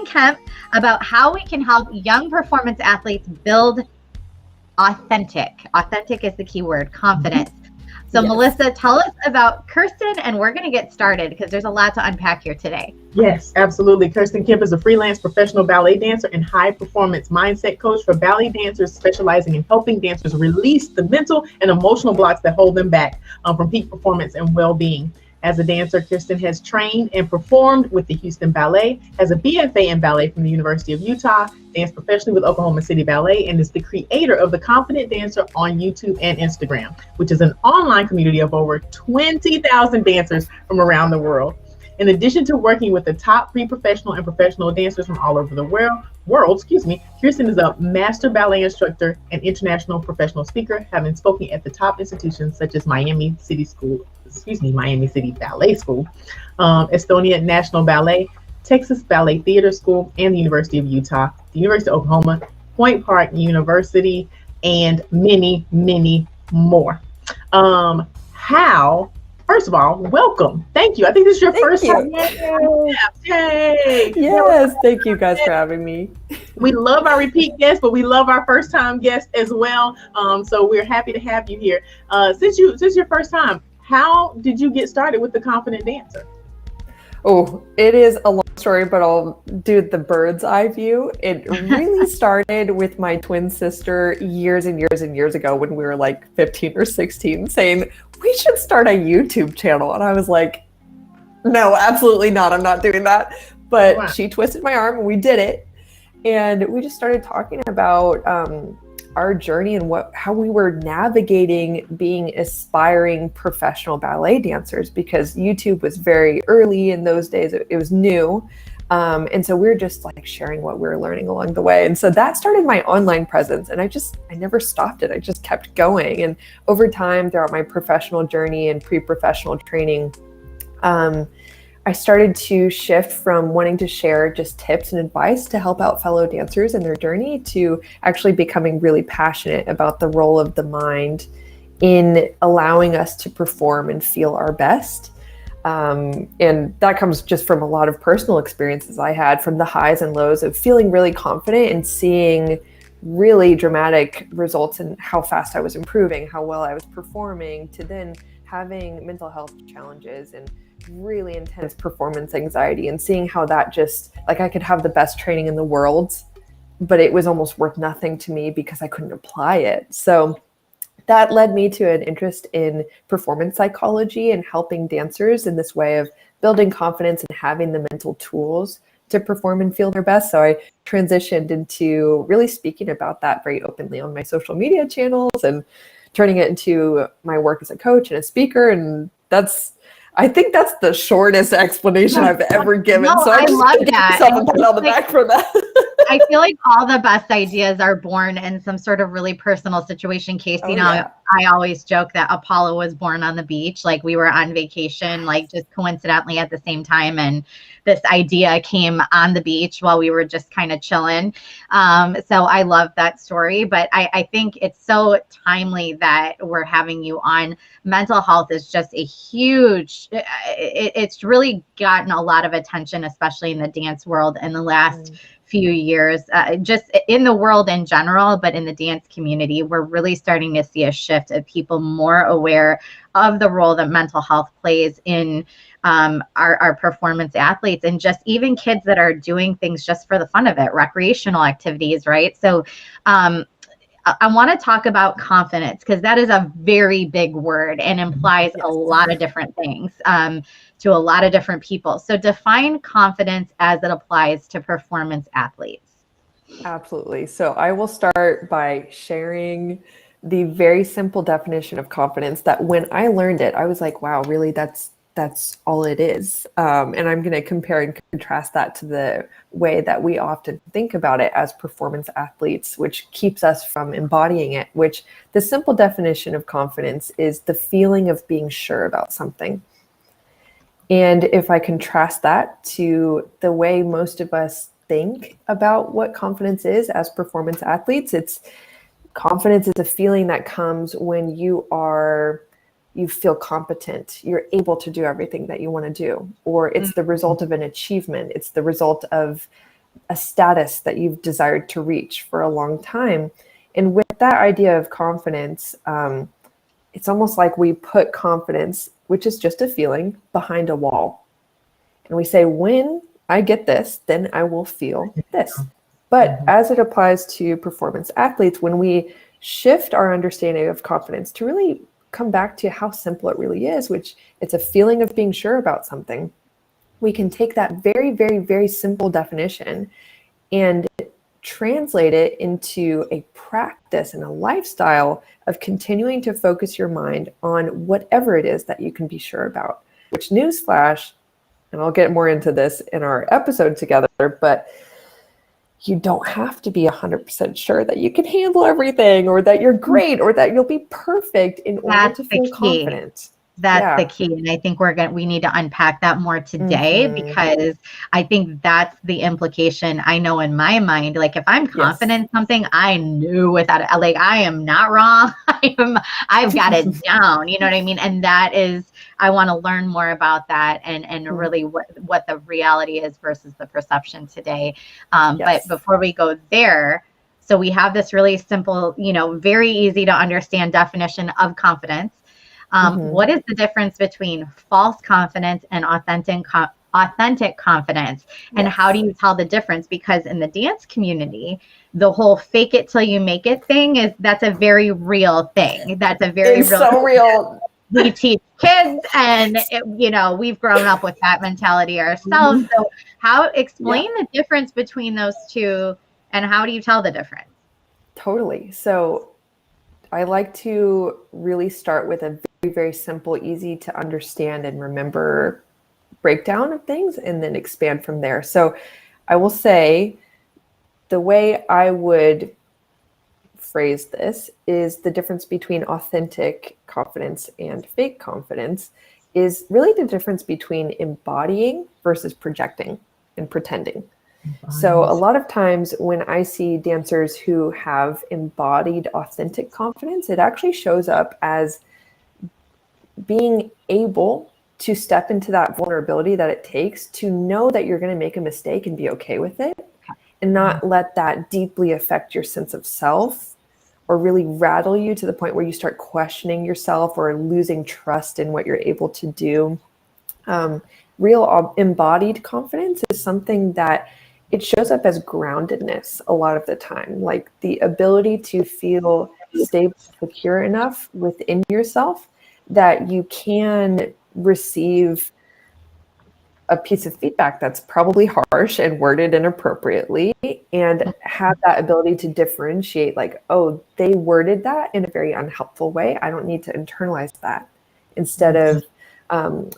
Kemp about how we can help young performance athletes build authentic. Authentic is the key word, confidence. So Yes. Melissa, tell us about Kirsten, and we're going to get started because there's a lot to unpack here today. Yes, absolutely. Kirsten Kemp is a freelance professional ballet dancer and high performance mindset coach for ballet dancers, specializing in helping dancers release the mental and emotional blocks that hold them back from peak performance and well-being. As a dancer, Kirsten has trained and performed with the Houston Ballet, has a BFA in ballet from the University of Utah, danced professionally with Oklahoma City Ballet, and is the creator of The Confident Dancer on YouTube and Instagram, which is an online community of over 20,000 dancers from around the world. In addition to working with the top pre-professional and professional dancers from all over the world, Kirsten is a master ballet instructor and international professional speaker, having spoken at the top institutions such as Miami City Ballet School, Estonia National Ballet, Texas Ballet Theater School, and the University of Utah, the University of Oklahoma, Point Park University, and many, many more. First of all, welcome. Thank you. I think this is your first time. Yay! Yes, thank you guys for having me. We love our repeat guests, but we love our first time guests as well. So we're happy to have you here. Since your first time, how did you get started with The Confident Dancer? Oh, it is a long story, but I'll do the bird's eye view. It really started with my twin sister years and years and years ago when we were like 15 or 16, saying, we should start a YouTube channel. And I was like, no, absolutely not. I'm not doing that. But wow. She twisted my arm and we did it. And we just started talking about our journey and how we were navigating being aspiring professional ballet dancers, because YouTube was very early in those days. It was new. And so we were just like sharing what we were learning along the way. And so that started my online presence. And I never stopped it. I just kept going. And over time, throughout my professional journey and pre-professional training, I started to shift from wanting to share just tips and advice to help out fellow dancers in their journey to actually becoming really passionate about the role of the mind in allowing us to perform and feel our best. And that comes just from a lot of personal experiences I had, from the highs and lows of feeling really confident and seeing really dramatic results in how fast I was improving, how well I was performing, to then having mental health challenges and really intense performance anxiety, and seeing how that just, like, I could have the best training in the world, but it was almost worth nothing to me because I couldn't apply it. So that led me to an interest in performance psychology and helping dancers in this way of building confidence and having the mental tools to perform and feel their best. So I transitioned into really speaking about that very openly on my social media channels and turning it into my work as a coach and a speaker. And I think that's the shortest explanation I've ever given. No, so I love that. Someone put on the back for that. I feel like all the best ideas are born in some sort of really personal situation. Casey, I always joke that Apollo was born on the beach. Like, we were on vacation, like just coincidentally at the same time. And this idea came on the beach while we were just kind of chilling. So I love that story, but I think it's so timely that we're having you on. Mental health is just a huge, it's really gotten a lot of attention, especially in the dance world in the last few years, just in the world in general, but in the dance community, we're really starting to see a shift of people more aware of the role that mental health plays in our performance athletes, and just even kids that are doing things just for the fun of it, recreational activities, right? So I want to talk about confidence, because that is a very big word and implies a lot of different things to a lot of different people. So define confidence as it applies to performance athletes. Absolutely. So I will start by sharing the very simple definition of confidence that when I learned it, I was like, wow, really, that's all it is. And I'm going to compare and contrast that to the way that we often think about it as performance athletes, which keeps us from embodying it, which the simple definition of confidence is the feeling of being sure about something. And if I contrast that to the way most of us think about what confidence is as performance athletes, confidence is a feeling that comes when you feel competent, you're able to do everything that you want to do, or it's the result of an achievement. It's the result of a status that you've desired to reach for a long time. And with that idea of confidence, it's almost like we put confidence, which is just a feeling, behind a wall. And we say, when I get this, then I will feel this. But as it applies to performance athletes, when we shift our understanding of confidence to really come back to how simple it really is, which it's a feeling of being sure about something, we can take that very, very, very simple definition and translate it into a practice and a lifestyle of continuing to focus your mind on whatever it is that you can be sure about. Which, newsflash, and I'll get more into this in our episode together, but you don't have to be 100% sure that you can handle everything or that you're great or that you'll be perfect in order to feel confident. That's the key. And I think we need to unpack that more today, because I think that's the implication. I know in my mind, like if I'm confident in something, I knew without it, like I am not wrong. I've got it down, you know what I mean? And that is, I want to learn more about that and really what the reality is versus the perception today. But before we go there, so we have this really simple, very easy to understand definition of confidence. What is the difference between false confidence and authentic confidence? And how do you tell the difference? Because in the dance community, the whole fake it till you make it thing that's a very real thing. That's a very real. We teach kids, and we've grown up with that mentality ourselves. So explain the difference between those two, and how do you tell the difference? Totally. So I like to really start with a very, very simple, easy to understand and remember breakdown of things, and then expand from there. So I will say the way I would phrase this is the difference between authentic confidence and fake confidence is really the difference between embodying versus projecting and pretending. So a lot of times when I see dancers who have embodied authentic confidence, it actually shows up as being able to step into that vulnerability that it takes to know that you're going to make a mistake and be okay with it, and not let that deeply affect your sense of self or really rattle you to the point where you start questioning yourself or losing trust in what you're able to do. Real embodied confidence is something that it shows up as groundedness a lot of the time, like the ability to feel stable, secure enough within yourself that you can receive a piece of feedback that's probably harsh and worded inappropriately, and have that ability to differentiate, like, oh, they worded that in a very unhelpful way. I don't need to internalize that. Instead of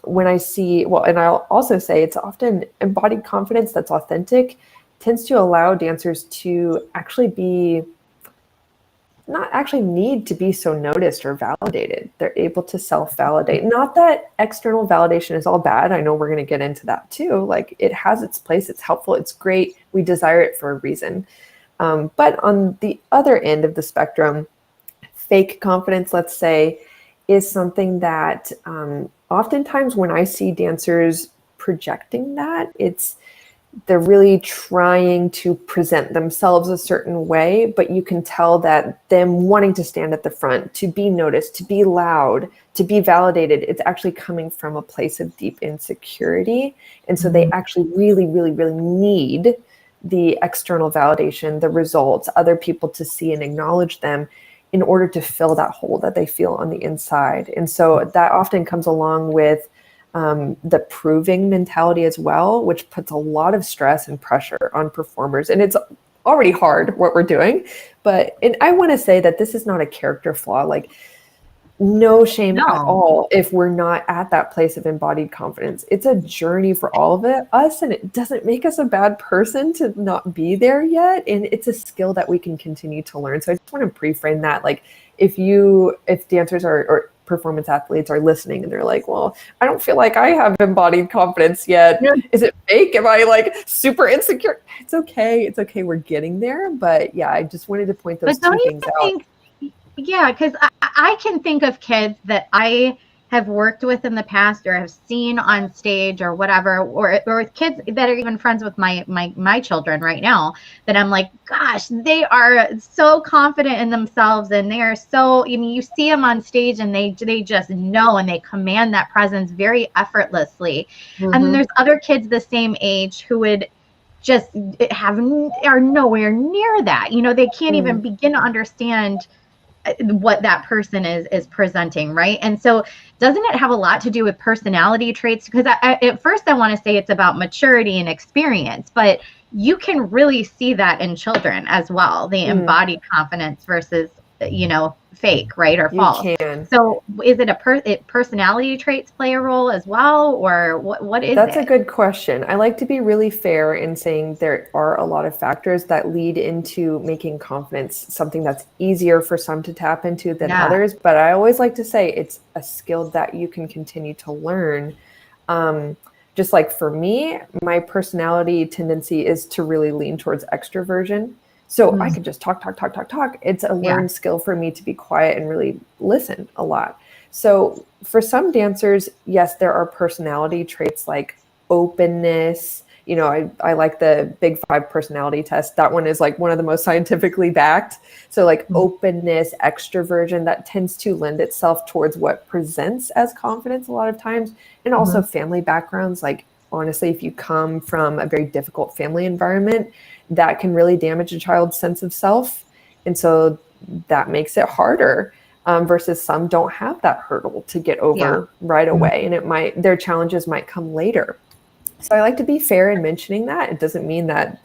when I see, and I'll also say it's often embodied confidence that's authentic tends to allow dancers to actually not actually need to be so noticed or validated. They're able to self-validate. Not that external validation is all bad. I know we're going to get into that too. Like, it has its place. It's helpful. It's great. We desire it for a reason. But on the other end of the spectrum, fake confidence, let's say, is something that oftentimes when I see dancers projecting that, they're really trying to present themselves a certain way, but you can tell that them wanting to stand at the front, to be noticed, to be loud, to be validated, it's actually coming from a place of deep insecurity. And so they actually really, really, really need the external validation, the results, other people to see and acknowledge them in order to fill that hole that they feel on the inside. And so that often comes along with the proving mentality as well, which puts a lot of stress and pressure on performers. And it's already hard what we're doing. And I want to say that this is not a character flaw. Like, no shame at all if we're not at that place of embodied confidence. It's a journey for all of us, and it doesn't make us a bad person to not be there yet. And it's a skill that we can continue to learn. So I just want to pre-frame that. Like, if dancers or performance athletes are listening and they're like, well, I don't feel like I have embodied confidence yet. Yeah. Is it fake? Am I like super insecure? It's okay. It's okay. We're getting there. But yeah, I just wanted to point those two things out. Yeah, because I can think of kids that I have worked with in the past or have seen on stage or whatever, or with kids that are even friends with my children right now, that I'm like, gosh, they are so confident in themselves, and they are so, I mean, you see them on stage and they just know, and they command that presence very effortlessly. And then there's other kids the same age who would just are nowhere near that. You know, they can't even begin to understand what that person is presenting, right? And so doesn't it have a lot to do with personality traits? Because at first I want to say it's about maturity and experience, but you can really see that in children as well, the embodied confidence versus, you know, fake, right, or false. You can. So is it personality traits play a role as well, or what is That's it? a good question. I like to be really fair in saying there are a lot of factors that lead into making confidence something that's easier for some to tap into than others. But I always like to say it's a skill that you can continue to learn. Just like for me, my personality tendency is to really lean towards extroversion. So I could just talk. It's a learned skill for me to be quiet and really listen a lot. So for some dancers, yes, there are personality traits like openness. You know, I like the Big Five personality test. That one is like one of the most scientifically backed. So like openness, extroversion, that tends to lend itself towards what presents as confidence a lot of times. And also family backgrounds. Like, honestly, if you come from a very difficult family environment, that can really damage a child's sense of self. And so that makes it harder. Versus some don't have that hurdle to get over right away. And their challenges might come later. So I like to be fair in mentioning that. It doesn't mean that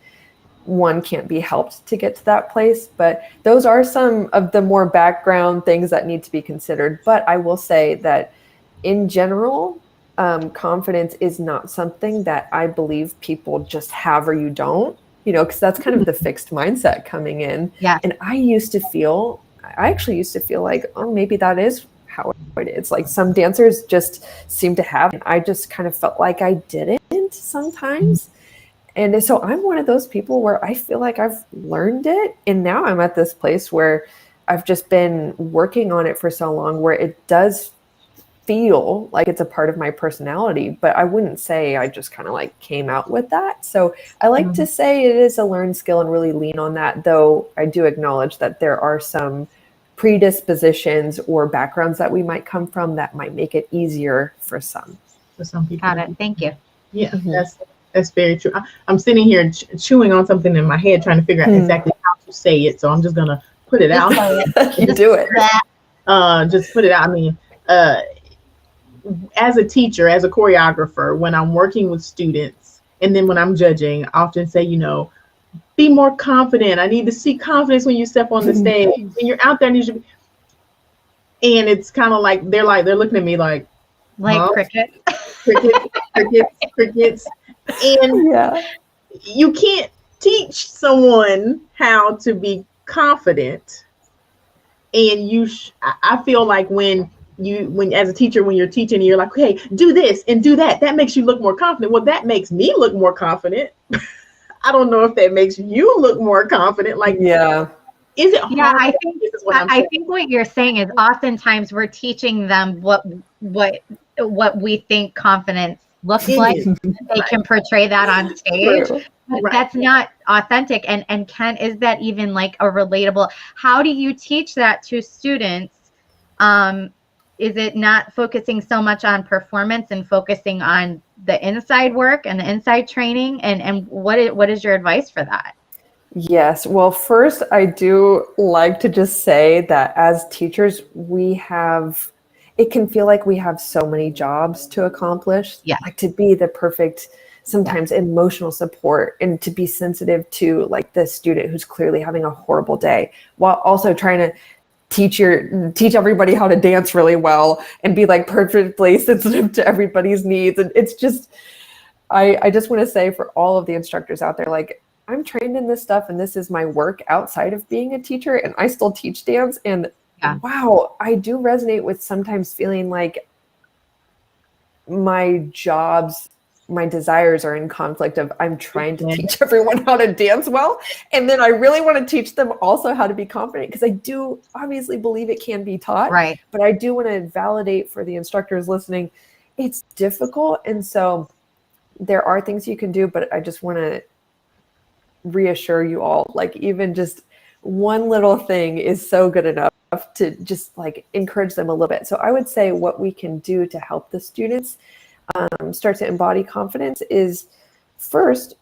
one can't be helped to get to that place, but those are some of the more background things that need to be considered. But I will say that in general, confidence is not something that I believe people just have or you don't, you know, because that's kind of the fixed mindset coming in. Yeah. And I actually used to feel like, oh, maybe that is how it is. Like some dancers just seem to have, and I just kind of felt like I didn't sometimes. And so I'm one of those people where I feel like I've learned it. And now I'm at this place where I've just been working on it for so long where it does feel like it's a part of my personality, but I wouldn't say I just kind of like came out with that. So I like to say it is a learned skill and really lean on that, though I do acknowledge that there are some predispositions or backgrounds that we might come from that might make it easier for some. For some people. Got it. Thank you. Yeah, that's very true. I'm sitting here chewing on something in my head, trying to figure out exactly how to say it. So I'm just gonna put it out. You do it. Just put it out. I mean, as a teacher, as a choreographer, when I'm working with students, and then when I'm judging, I often say, you know, be more confident. I need to see confidence when you step on the stage. When you're out there, and it's kind of like they're looking at me like cricket. crickets. And you can't teach someone how to be confident. And I feel like when as a teacher, when you're teaching, you're like, okay, do this and do that. That makes you look more confident. Well, that makes me look more confident. I don't know if that makes you look more confident. Like, is it hard? Yeah, I think what you're saying is oftentimes we're teaching them what we think confidence looks like. They can portray that on stage. But that's not authentic. And Ken, is that even like a relatable? How do you teach that to students? Is it not focusing so much on performance and focusing on the inside work and the inside training? And what is your advice for that? Yes. Well, first, I do like to just say that as teachers, it can feel like we have so many jobs to accomplish. Yeah. Like to be the perfect, sometimes emotional support, and to be sensitive to like the student who's clearly having a horrible day, while also trying to teach everybody how to dance really well and be like perfectly sensitive to everybody's needs. And it's just, I just want to say for all of the instructors out there, like, I'm trained in this stuff and this is my work outside of being a teacher, and I still teach dance. And wow, I do resonate with sometimes feeling like my jobs my desires are in conflict of I'm trying to teach everyone how to dance well. And then I really want to teach them also how to be confident, because I do obviously believe it can be taught, Right. but I do want to validate for the instructors listening, it's difficult. And so there are things you can do, but I just want to reassure you all, like even just one little thing is so good enough to just like encourage them a little bit. So I would say what we can do to help the students start to embody confidence is, first,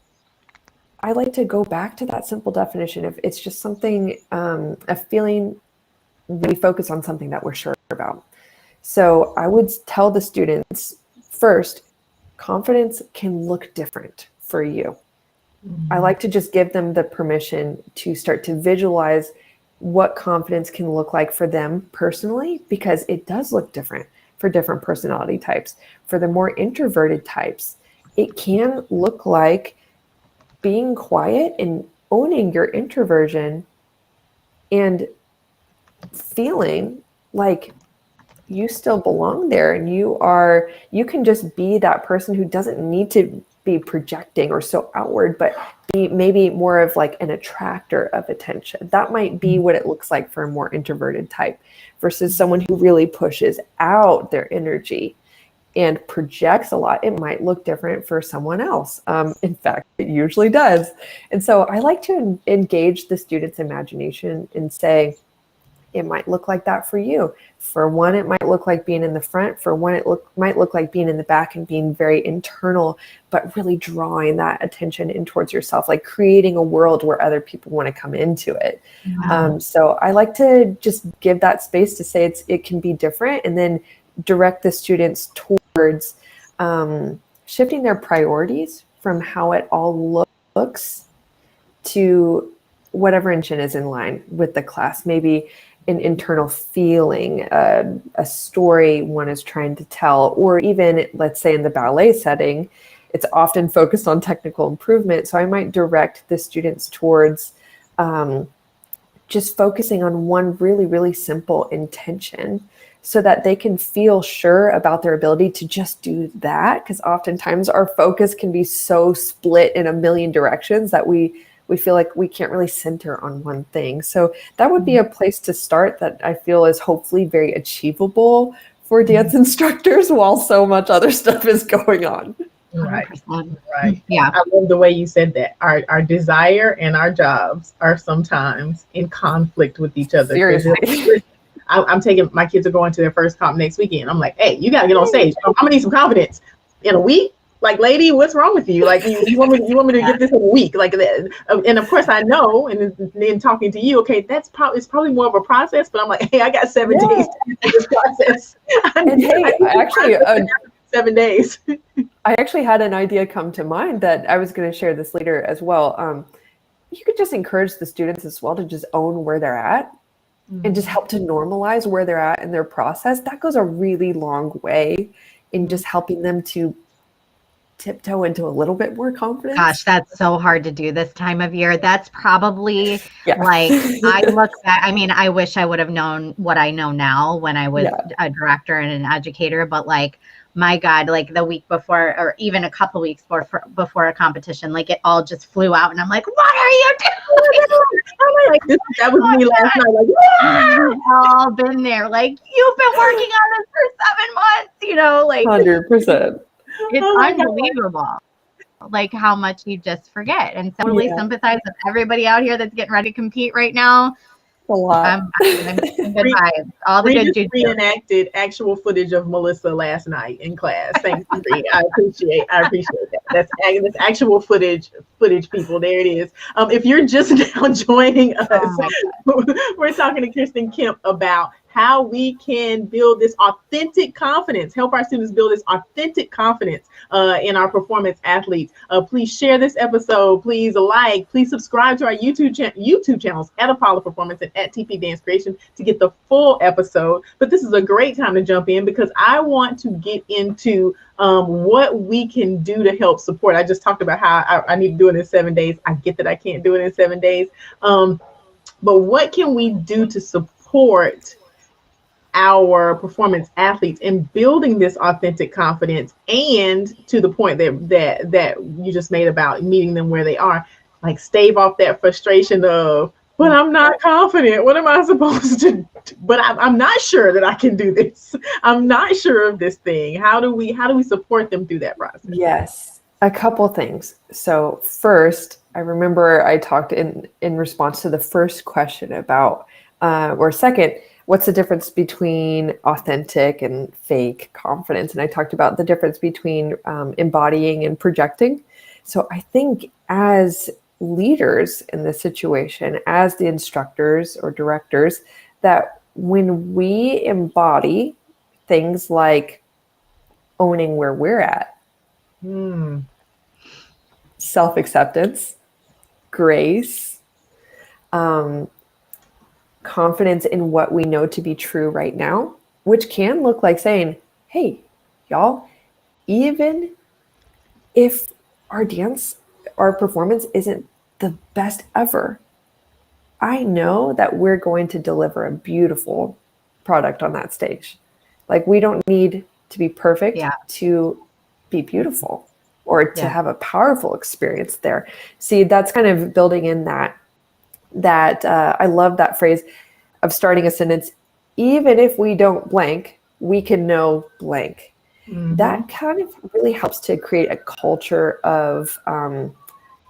I like to go back to that simple definition of it's just something, a feeling, we focus on something that we're sure about. So I would tell the students, first, confidence can look different for you. I like to just give them the permission to start to visualize what confidence can look like for them personally, because it does look different for different personality types. For the more introverted types, it can look like being quiet and owning your introversion and feeling like you still belong there, and you can just be that person who doesn't need to be projecting or so outward, but be maybe more of like an attractor of attention. That might be what it looks like for a more introverted type, versus someone who really pushes out their energy and projects a lot. It might look different for someone else. In fact, it usually does. And so I like to engage the student's imagination and say, it might look like that for you. For one, it might look like being in the front. For one, might look like being in the back and being very internal, but really drawing that attention in towards yourself, like creating a world where other people want to come into it. Wow. So I like to just give that space to say it can be different, and then direct the students towards shifting their priorities from how it all looks to whatever intention is in line with the class. Maybe an internal feeling, a story one is trying to tell, or even, let's say in the ballet setting, it's often focused on technical improvement. So I might direct the students towards just focusing on one really, really simple intention so that they can feel sure about their ability to just do that. Because oftentimes our focus can be so split in a million directions that we feel like we can't really center on one thing. So that would be a place to start that I feel is hopefully very achievable for dance instructors while so much other stuff is going on. Right. 100%. Right. Yeah. I love the way you said that. Our desire and our jobs are sometimes in conflict with each other. Seriously. I'm taking, my kids are going to their first comp next weekend. I'm like, hey, you got to get on stage. I'm going to need some confidence in a week. Like, lady, what's wrong with you? Like, you want me to get this in a week? Like that. And of course I know, and then talking to you, okay, it's probably more of a process, but I'm like, hey, I got 7 days to do this process. And hey, actually, 7 days. I actually had an idea come to mind that I was going to share this later as well. You could just encourage the students as well to just own where they're at and just help to normalize where they're at in their process. That goes a really long way in just helping them to tiptoe into a little bit more confidence. Gosh, that's so hard to do this time of year. That's probably like, I look back, I mean, I wish I would have known what I know now when I was a director and an educator, but like, my God, like the week before, or even a couple weeks before a competition, like it all just flew out, and I'm like, "What are you doing?" Like that was me last night. Like, we've all been there. Like, you've been working on this for 7 months, you know, like 100%. It's unbelievable, like how much you just forget. And so really sympathize with everybody out here that's getting ready to compete right now. A lot. I'm good vibes. All the good juju. Reenacted actual footage of Melissa last night in class. Thanks, Bree. I appreciate that. That's actual footage, people. There it is. If you're just now joining us, we're talking to Kirsten Kemp about how we can build this authentic confidence, help our students build this authentic confidence in our performance athletes. Please share this episode. Please please subscribe to our YouTube channels at Apollo Performance and at TP Dance Creation to get the full episode. But this is a great time to jump in because I want to get into what we can do to help support. I just talked about how I need to do it in 7 days. I get that I can't do it in 7 days. But what can we do to support our performance athletes in building this authentic confidence, and to the point that you just made about meeting them where they are, like stave off that frustration of, but I'm not confident. What am I supposed to do? But I'm not sure that I can do this. I'm not sure of this thing. How do we support them through that process? Yes, a couple things. So first, I remember I talked in response to the first question about, or second, what's the difference between authentic and fake confidence? And I talked about the difference between embodying and projecting. So I think as leaders in this situation, as the instructors or directors, that when we embody things like owning where we're at, self-acceptance, grace, confidence in what we know to be true right now, which can look like saying, hey, y'all, even if our performance isn't the best ever, I know that we're going to deliver a beautiful product on that stage. Like, we don't need to be perfect to be beautiful or to have a powerful experience there. See, that's kind of building in that I love that phrase of starting a sentence, even if we don't blank, we can know blank. That kind of really helps to create a culture of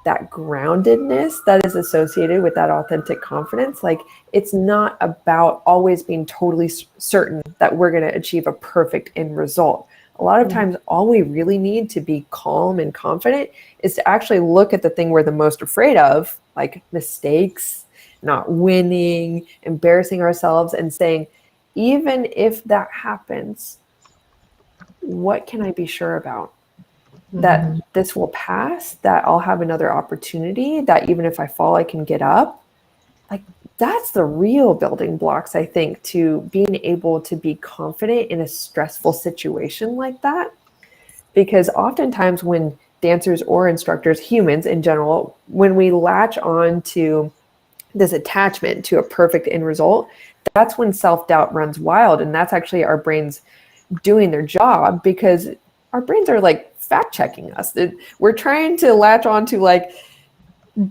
that groundedness that is associated with that authentic confidence. Like, it's not about always being totally certain that we're going to achieve a perfect end result. A lot of times, all we really need to be calm and confident is to actually look at the thing we're the most afraid of, like mistakes, not winning, embarrassing ourselves, and saying, even if that happens, what can I be sure about? That this will pass, that I'll have another opportunity, that even if I fall, I can get up. Like, that's the real building blocks, I think, to being able to be confident in a stressful situation like that. Because oftentimes when dancers or instructors, humans in general, when we latch on to this attachment to a perfect end result, that's when self-doubt runs wild. And that's actually our brains doing their job, because our brains are like fact checking us. We're trying to latch on to like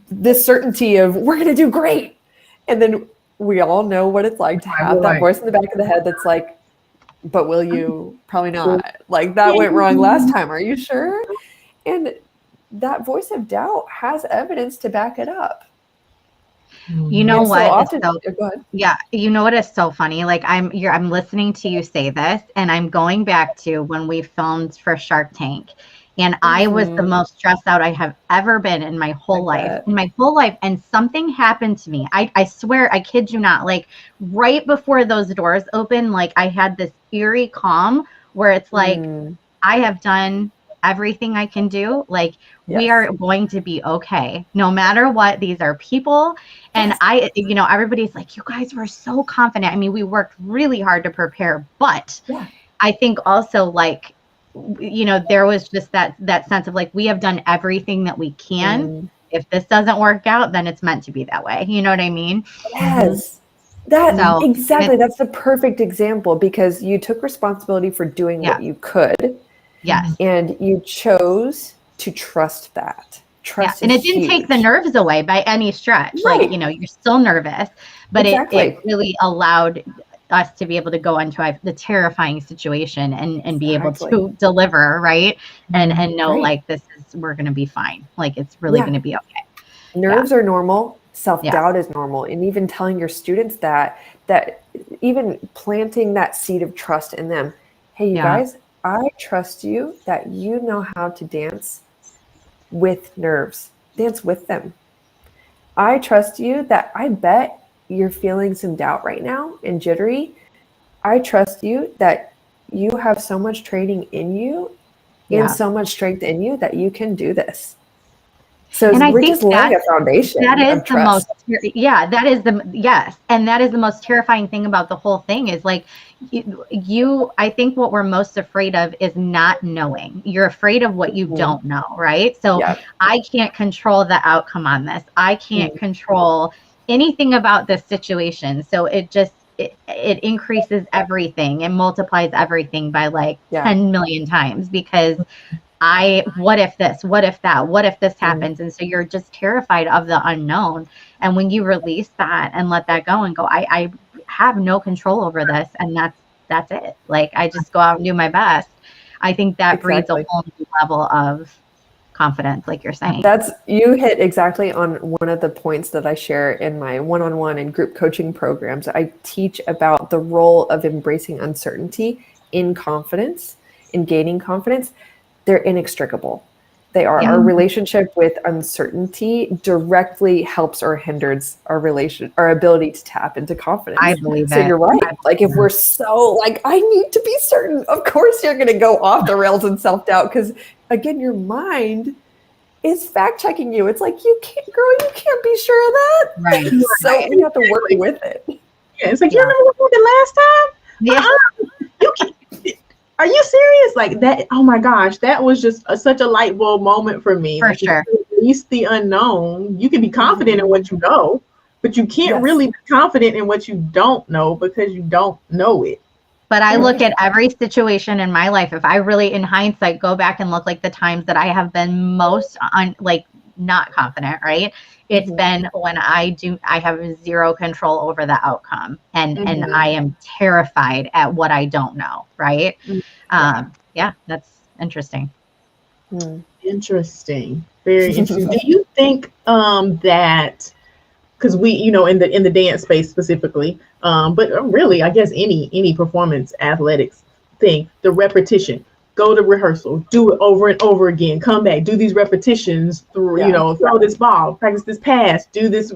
this certainty of we're going to do great. And then we all know what it's like to have that voice in the back of the head that's like, but will you? Probably not. Like, that went wrong last time. Are you sure? And that voice of doubt has evidence to back it up. You know what? So often, you know what is so funny? Like, I'm listening to you say this, and I'm going back to when we filmed for Shark Tank, and I was the most stressed out I have ever been in my whole life. And something happened to me. I swear, I kid you not. Like, right before those doors open, like, I had this eerie calm where it's like, I have done everything I can do. Like, we are going to be okay, no matter what. These are people. And everybody's like, you guys were so confident. I mean, we worked really hard to prepare, but I think also, like, there was just that sense of like, we have done everything that we can. If this doesn't work out, then it's meant to be that way. You know what I mean? Yes. Exactly. That's the perfect example, because you took responsibility for doing what you could. Yes. And you chose to trust that. Trust. And it didn't take the nerves away by any stretch. Right. Like, you're still nervous, but it really allowed us to be able to go into the terrifying situation and be able to deliver, right? And know like, we're going to be fine. Like, it's really going to be okay. Nerves are normal. Self-doubt is normal. And even telling your students that even planting that seed of trust in them. Hey, you guys, I trust you that you know how to dance with nerves. Dance with them. I trust you that I bet you're feeling some doubt right now and jittery. I trust you that you have so much training in you and so much strength in you that you can do this. So we're just laying a foundation. That is the most, and that is the most terrifying thing about the whole thing is like, I think what we're most afraid of is not knowing. You're afraid of what you don't know, right? So I can't control the outcome on this. I can't control anything about this situation. So it just, it increases everything. It multiplies everything by like Yeah. 10 million times, because what if this, what if that, what if this happens? And so you're just terrified of the unknown. And when you release that and let that go and go, I have no control over this, and that's it. Like, I just go out and do my best. I think that breeds a whole new level of confidence, like you're saying. You hit exactly on one of the points that I share in my one-on-one and group coaching programs. I teach about the role of embracing uncertainty in confidence, in gaining confidence. They're inextricable. They are. Our relationship with uncertainty directly helps or hinders our ability to tap into confidence. I believe so you're right. Like, if we're so like, I need to be certain, of course you're going to go off the rails in self-doubt, because again, your mind is fact checking you. It's like, you can't be sure of that. Right. So you have to work with it. Yeah, it's like, you remember what we did last time? Yeah. You can't. Are you serious? Like that? Oh my gosh, that was just such a light bulb moment for me. For like, sure. At least the unknown. You can be confident in what you know, but you can't really be confident in what you don't know, because you don't know it. But I look at every situation in my life. If I really, in hindsight, go back and look like the times that I have been most not confident, right? It's been when I have zero control over the outcome, and I am terrified at what I don't know, right? Yeah, that's interesting. Interesting. Very interesting. Do you think that, because we, in the dance space specifically, but really, I guess any performance athletics thing, the repetition, go to rehearsal, do it over and over again, come back, do these repetitions through, throw this ball, practice this pass, do this,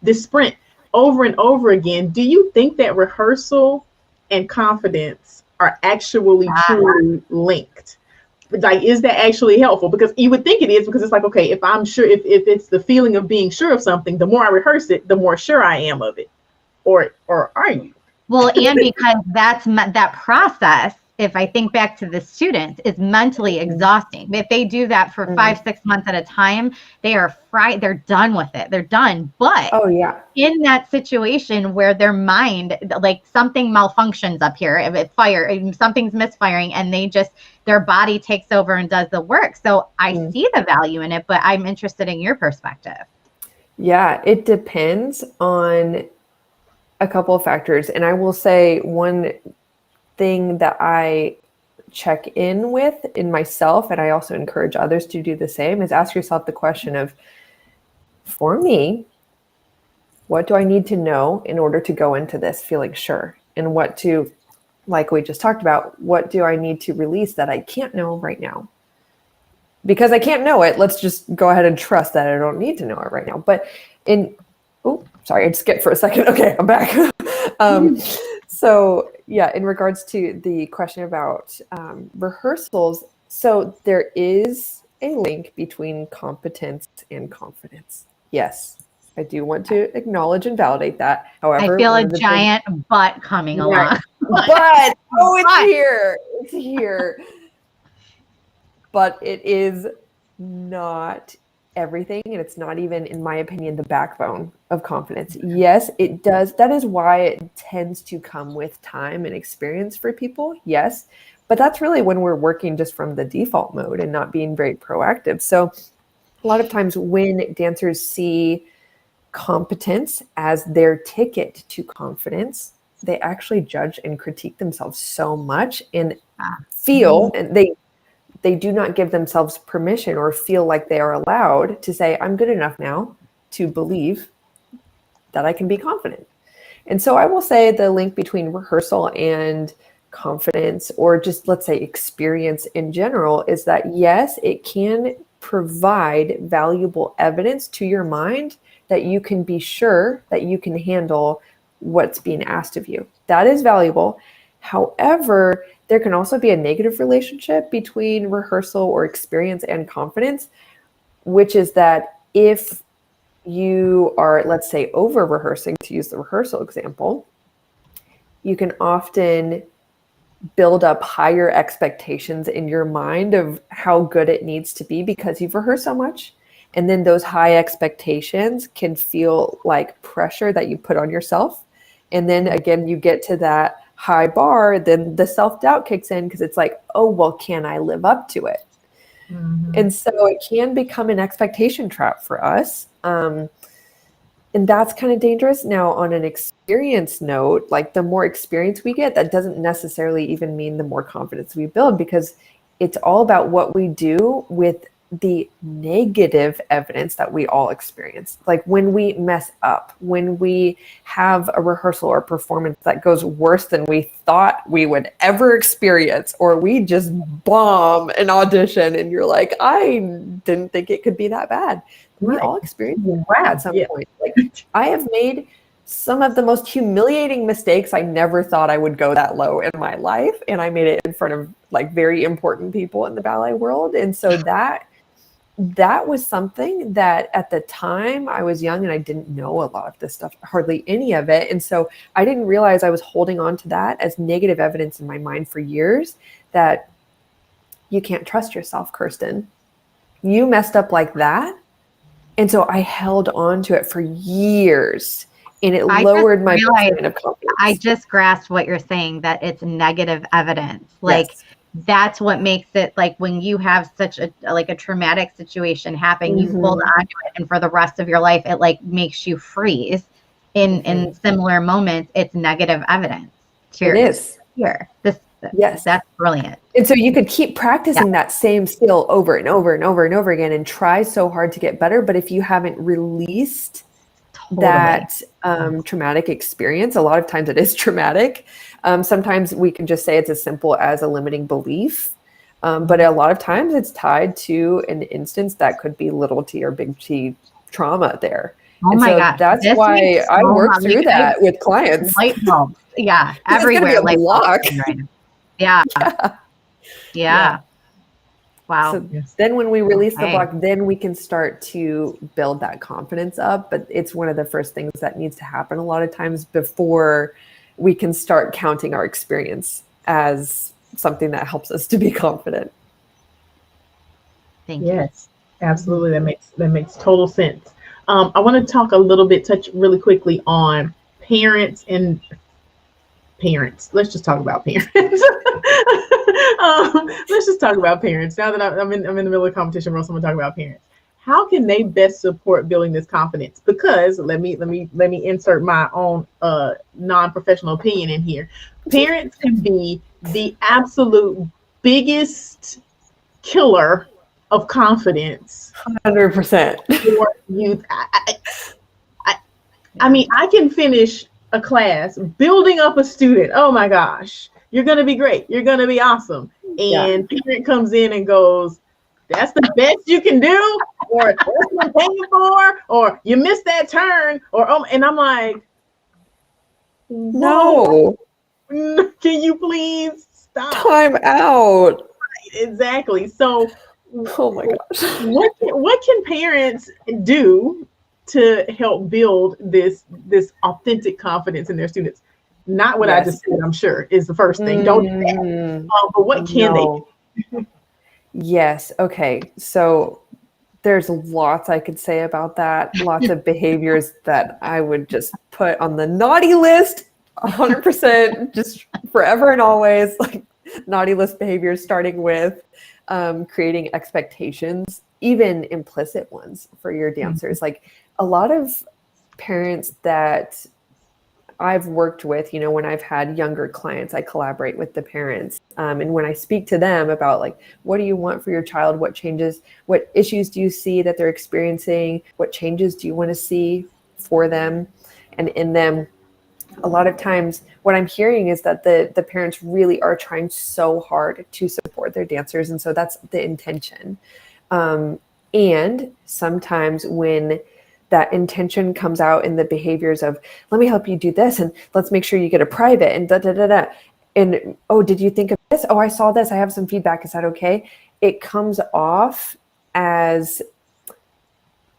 this sprint over and over again. Do you think that rehearsal and confidence are actually truly linked? Like, is that actually helpful? Because you would think it is, because it's like, okay, if I'm sure, if it's the feeling of being sure of something, the more I rehearse it, the more sure I am of it. Or are you? Well, and because that process, if I think back to the students, is mentally exhausting. If they do that for 5-6 months at a time, they are fried. They're done with it. They're done. But in that situation where their mind, like, something malfunctions up here, if something's misfiring, and their body takes over and does the work. So I see the value in it, but I'm interested in your perspective. Yeah, it depends on a couple of factors. And I will say one thing that I check in with in myself, and I also encourage others to do the same, is ask yourself the question of, for me, what do I need to know in order to go into this feeling sure? And what to, like we just talked about, what do I need to release that I can't know right now? Because I can't know it, let's just go ahead and trust that I don't need to know it right now. But sorry, I skipped for a second. Okay, I'm back. So yeah, in regards to the question about rehearsals, so there is a link between competence and confidence. Yes, I do want to acknowledge and validate that. However, I feel a giant butt coming along. But it's here. It's here. But it is not everything, and it's not even, in my opinion, the backbone of confidence. Yes, it does. That is why it tends to come with time and experience for people. Yes, but that's really when we're working just from the default mode and not being very proactive. So a lot of times when dancers see competence as their ticket to confidence, they actually judge and critique themselves so much and feel, and they do not give themselves permission or feel like they are allowed to say, I'm good enough now to believe that I can be confident. And so I will say the link between rehearsal and confidence, or just, let's say, experience in general, is that yes, it can provide valuable evidence to your mind that you can be sure that you can handle what's being asked of you. That is valuable. However, there can also be a negative relationship between rehearsal or experience and confidence, which is that if you are, let's say, over rehearsing, to use the rehearsal example, you can often build up higher expectations in your mind of how good it needs to be because you've rehearsed so much. And then those high expectations can feel like pressure that you put on yourself. And then again, you get to that high bar, then the self-doubt kicks in because it's like, oh, well, can I live up to it? And so it can become an expectation trap for us. And that's kind of dangerous. Now, on an experience note, like the more experience we get, that doesn't necessarily even mean the more confidence we build, because it's all about what we do with the negative evidence that we all experience. Like when we mess up, when we have a rehearsal or performance that goes worse than we thought we would ever experience, or we just bomb an audition and you're like, I didn't think it could be that bad. We all experience that at some point. Like I have made some of the most humiliating mistakes. I never thought I would go that low in my life. And I made it in front of like very important people in the ballet world. And so that was something that at the time I was young and I didn't know a lot of this stuff, hardly any of it. And so I didn't realize I was holding on to that as negative evidence in my mind for years, that you can't trust yourself, Kirsten. You messed up like that. And so I held on to it for years, and it lowered my percent of confidence. I just grasped what you're saying, that it's negative evidence. Like that's what makes it, like when you have such a traumatic situation happen, you hold on to it, and for the rest of your life, it like makes you freeze. In similar moments, it's negative evidence. It is. Here. Yes. That's brilliant. And so you could keep practicing that same skill over and over and over and over again and try so hard to get better. But if you haven't released that traumatic experience, a lot of times it is traumatic. Sometimes we can just say it's as simple as a limiting belief. But a lot of times it's tied to an instance that could be little t or big T trauma there. Oh and my so God. That's why I work through that with clients. Light bulbs. Yeah. Everywhere. Like block. Yeah. Wow. So then when we release the block, then we can start to build that confidence up. But it's one of the first things that needs to happen a lot of times before we can start counting our experience as something that helps us to be confident. Thank you. Yes, absolutely. That makes total sense. I want to talk a little bit, touch really quickly on parents and parents. Let's just talk about parents. Let's just talk about parents. Now that I'm in the middle of competition, Rose, I'm gonna talk about parents. How can they best support building this confidence? Because let me insert my own non-professional opinion in here. Parents can be the absolute biggest killer of confidence. 100% for youth. I mean, I can finish a class building up a student. Oh my gosh, you're gonna be great. You're gonna be awesome. And parent comes in and goes, "That's the best you can do," or "That's what I'm paying for," or "You missed that turn," or and I'm like, no. Can you please stop? Time out. Exactly. So, oh my gosh, what can parents do to help build this authentic confidence in their students? Not what I just said, I'm sure, is the first thing. Don't do that. But what can they do? Yes. Okay. So there's lots I could say about that. Lots of behaviors that I would just put on the naughty list, 100%, just forever and always. Like naughty list behaviors, starting with creating expectations, even implicit ones for your dancers. Like a lot of parents that I've worked with, you know, when I've had younger clients, I collaborate with the parents. And when I speak to them about like, what do you want for your child? What changes, what issues do you see that they're experiencing? What changes do you want to see for them and in them? A lot of times what I'm hearing is that the parents really are trying so hard to support their dancers. And so that's the intention. And sometimes when that intention comes out in the behaviors of, let me help you do this, and let's make sure you get a private, and da da da da. And oh, did you think of this? Oh, I saw this. I have some feedback. Is that okay? It comes off as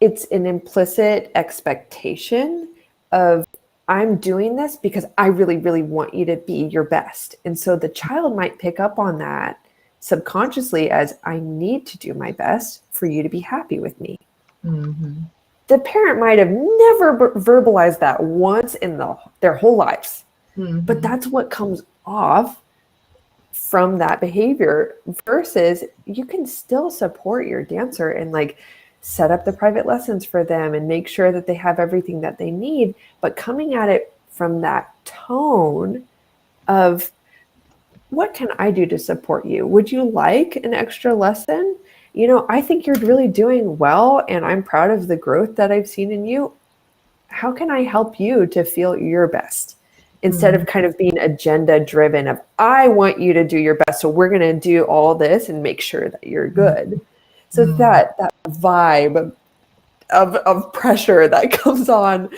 it's an implicit expectation of, I'm doing this because I really, really want you to be your best. And so the child might pick up on that subconsciously as, I need to do my best for you to be happy with me. Mm-hmm. the parent might have never verbalized that once in their whole lives. Mm-hmm. But that's what comes off from that behavior, versus you can still support your dancer and like set up the private lessons for them and make sure that they have everything that they need, but coming at it from that tone of, what can I do to support you? Would you like an extra lesson? You know, I think you're really doing well and I'm proud of the growth that I've seen in you. How can I help you to feel your best? Instead of kind of being agenda driven of, I want you to do your best, so we're going to do all this and make sure that you're good. So that vibe of pressure that comes on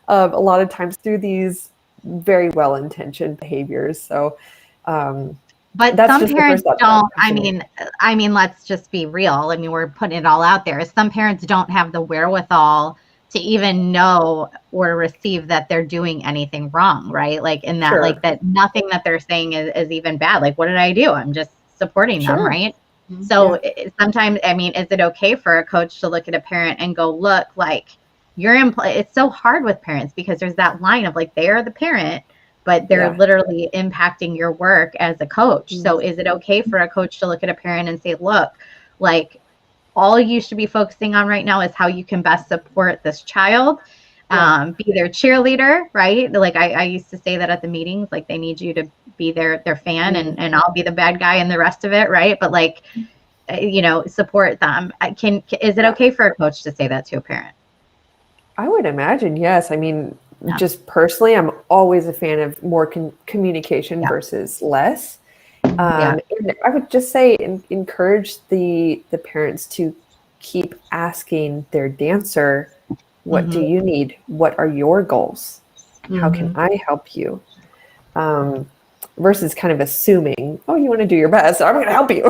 a lot of times through these very well-intentioned behaviors. So, but some parents don't. I mean, let's just be real. I mean, we're putting it all out there. Some parents don't have the wherewithal to even know or receive that they're doing anything wrong, right? Like in that, like that nothing that they're saying is even bad. Like, what did I do? I'm just supporting them, right? So sometimes, I mean, is it okay for a coach to look at a parent and go, look, like it's so hard with parents because there's that line of like, they are the parent, but they're literally impacting your work as a coach. So is it okay for a coach to look at a parent and say, look, like all you should be focusing on right now is how you can best support this child, be their cheerleader, right? Like I used to say that at the meetings, like they need you to be their fan and I'll be the bad guy and the rest of it, right? But like, you know, support them. Is it okay for a coach to say that to a parent? I would imagine, yes. I mean, just personally, I'm always a fan of more communication versus less. And I would just say encourage the parents to keep asking their dancer, what do you need? What are your goals? How can I help you? Versus kind of assuming, oh, you want to do your best, I'm going to help you.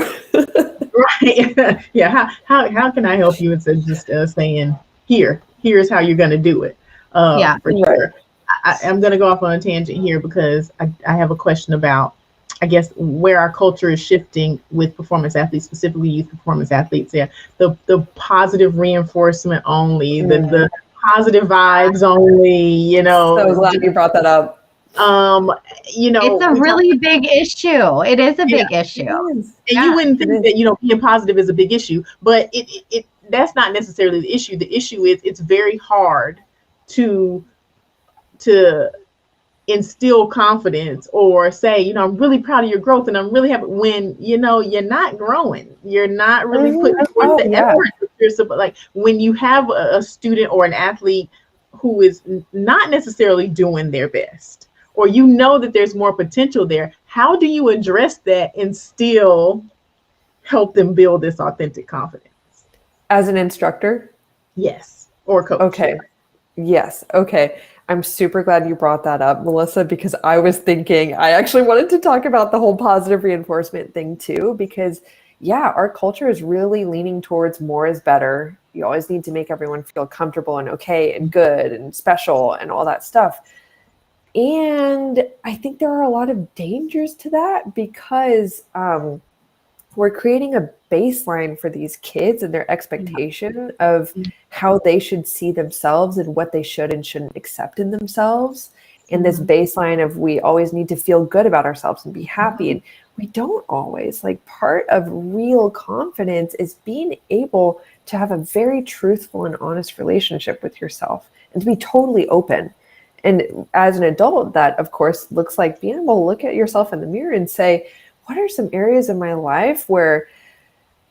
Right. Yeah. How can I help you? Instead of just saying, here's how you're going to do it. For sure. I'm going to go off on a tangent here because I have a question about, I guess, where our culture is shifting with performance athletes, specifically youth performance athletes. Yeah, the positive reinforcement only, the positive vibes only. You know, so glad you brought that up. You know, it's a really big issue. It is a big issue, and you wouldn't think that being positive is a big issue, but it that's not necessarily the issue. The issue is it's very hard to instill confidence or say, I'm really proud of your growth and I'm really happy when, you're not growing. You're not really putting forth the effort. Like when you have a student or an athlete who is not necessarily doing their best, or that there's more potential there, how do you address that and still help them build this authentic confidence? As an instructor? Yes. Or coach. Okay. Yes. Okay. I'm super glad you brought that up, Melissa, because I was thinking I actually wanted to talk about the whole positive reinforcement thing too, because our culture is really leaning towards more is better. You always need to make everyone feel comfortable and okay and good and special and all that stuff. And I think there are a lot of dangers to that because we're creating a baseline for these kids and their expectation of how they should see themselves and what they should and shouldn't accept in themselves. And this baseline of we always need to feel good about ourselves and be happy. And we don't always. Like part of real confidence is being able to have a very truthful and honest relationship with yourself and to be totally open. And as an adult, that of course looks like being able to look at yourself in the mirror and say, what are some areas in my life where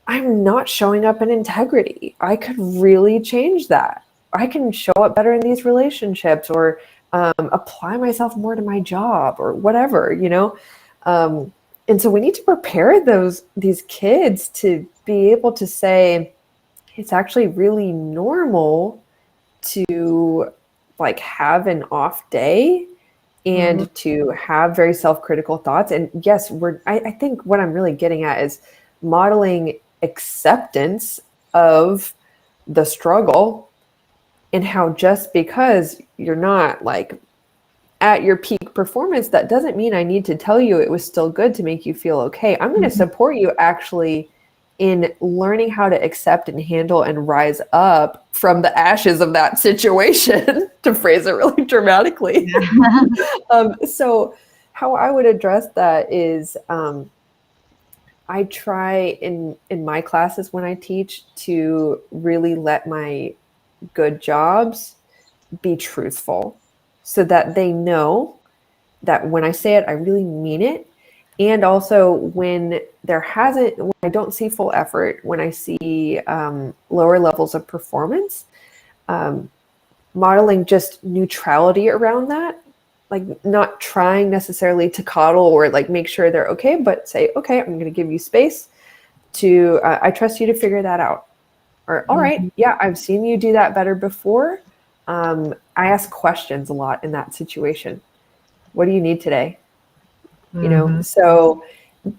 I'm not showing up in integrity? I could really change that. I can show up better in these relationships or apply myself more to my job or whatever, And so we need to prepare these kids to be able to say, it's actually really normal to like have an off day and to have very self-critical thoughts. And yes, I think what I'm really getting at is modeling acceptance of the struggle and how just because you're not like at your peak performance, that doesn't mean I need to tell you it was still good to make you feel okay. I'm going to support you actually in learning how to accept and handle and rise up from the ashes of that situation, to phrase it really dramatically. So how I would address that is I try in my classes when I teach to really let my good jobs be truthful so that they know that when I say it, I really mean it. And also when I don't see full effort, when I see lower levels of performance, modeling just neutrality around that, like not trying necessarily to coddle or like make sure they're okay, but say, okay, I'm going to give you space to, I trust you to figure that out. Or, all right, yeah, I've seen you do that better before. I ask questions a lot in that situation. What do you need today? You know, so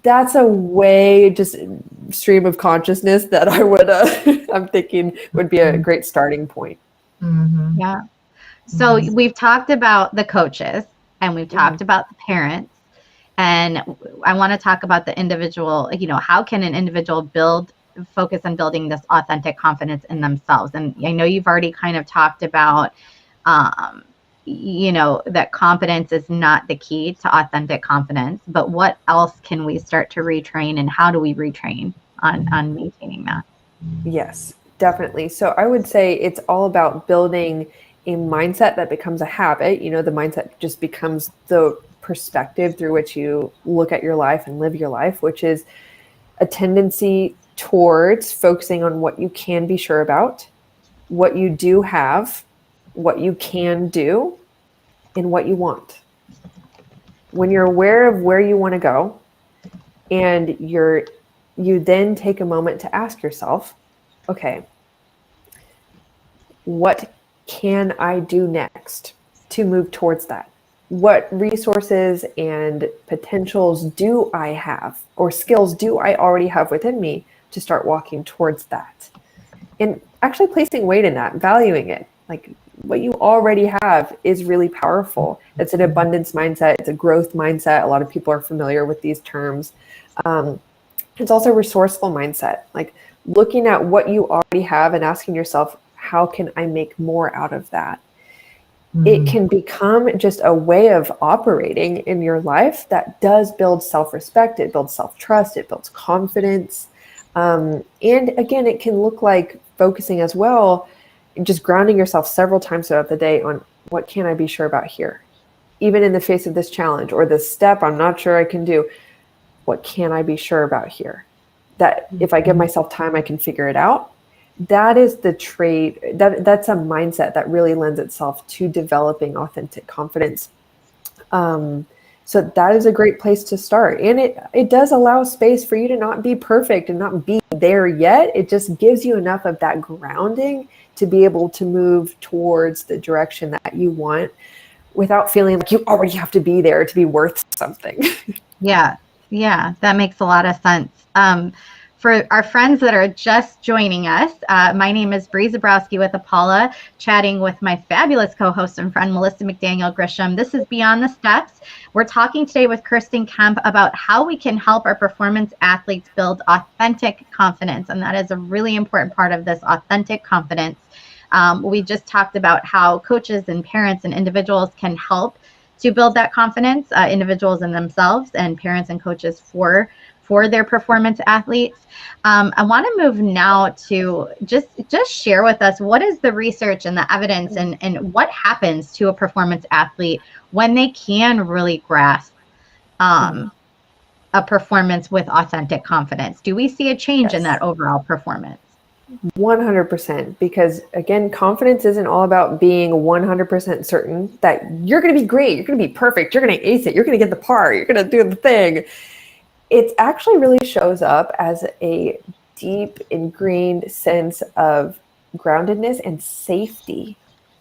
that's a way, just stream of consciousness that I would, I'm thinking would be a great starting point. Yeah. So we've talked about the coaches and we've talked about the parents, and I want to talk about the individual, you know, how can an individual focus on building this authentic confidence in themselves? And I know you've already kind of talked about, you know, that confidence is not the key to authentic confidence, but what else can we start to retrain, and how do we retrain on maintaining that? Yes, definitely. So I would say it's all about building a mindset that becomes a habit. You know, the mindset just becomes the perspective through which you look at your life and live your life, which is a tendency towards focusing on what you can be sure about, what you do have, what you can do, and what you want. When you're aware of where you want to go, and you then take a moment to ask yourself, okay, what can I do next to move towards that? What resources and potentials do I have, or skills do I already have within me to start walking towards that? And actually placing weight in that, valuing it. Like, what you already have is really powerful. It's an abundance mindset. It's a growth mindset. A lot of people are familiar with these terms. It's also a resourceful mindset, like looking at what you already have and asking yourself, how can I make more out of that? It can become just a way of operating in your life that does build self-respect. It builds self-trust. It builds confidence. And again, it can look like focusing as well, just grounding yourself several times throughout the day on what can I be sure about here? Even in the face of this challenge or this step I'm not sure I can do, what can I be sure about here? That if I give myself time, I can figure it out. That is the trait, that's a mindset that really lends itself to developing authentic confidence. So that is a great place to start. And it does allow space for you to not be perfect and not be there yet. It just gives you enough of that grounding to be able to move towards the direction that you want without feeling like you already have to be there to be worth something. Yeah, that makes a lot of sense. For our friends that are just joining us, my name is Bree Zabrowski with Apollo, chatting with my fabulous co-host and friend, Melissa McDaniel Grisham. This is Beyond the Steps. We're talking today with Kirsten Kemp about how we can help our performance athletes build authentic confidence. And that is a really important part of this authentic confidence. We just talked about how coaches and parents and individuals can help to build that confidence, individuals in themselves and parents and coaches for their performance athletes. I want to move now to just share with us, what is the research and the evidence and what happens to a performance athlete when they can really grasp a performance with authentic confidence? Do we see a change in that overall performance? 100%, because again, confidence isn't all about being 100% certain that you're going to be great, you're going to be perfect, you're going to ace it, you're going to get the par, you're going to do the thing. It actually really shows up as a deep ingrained sense of groundedness and safety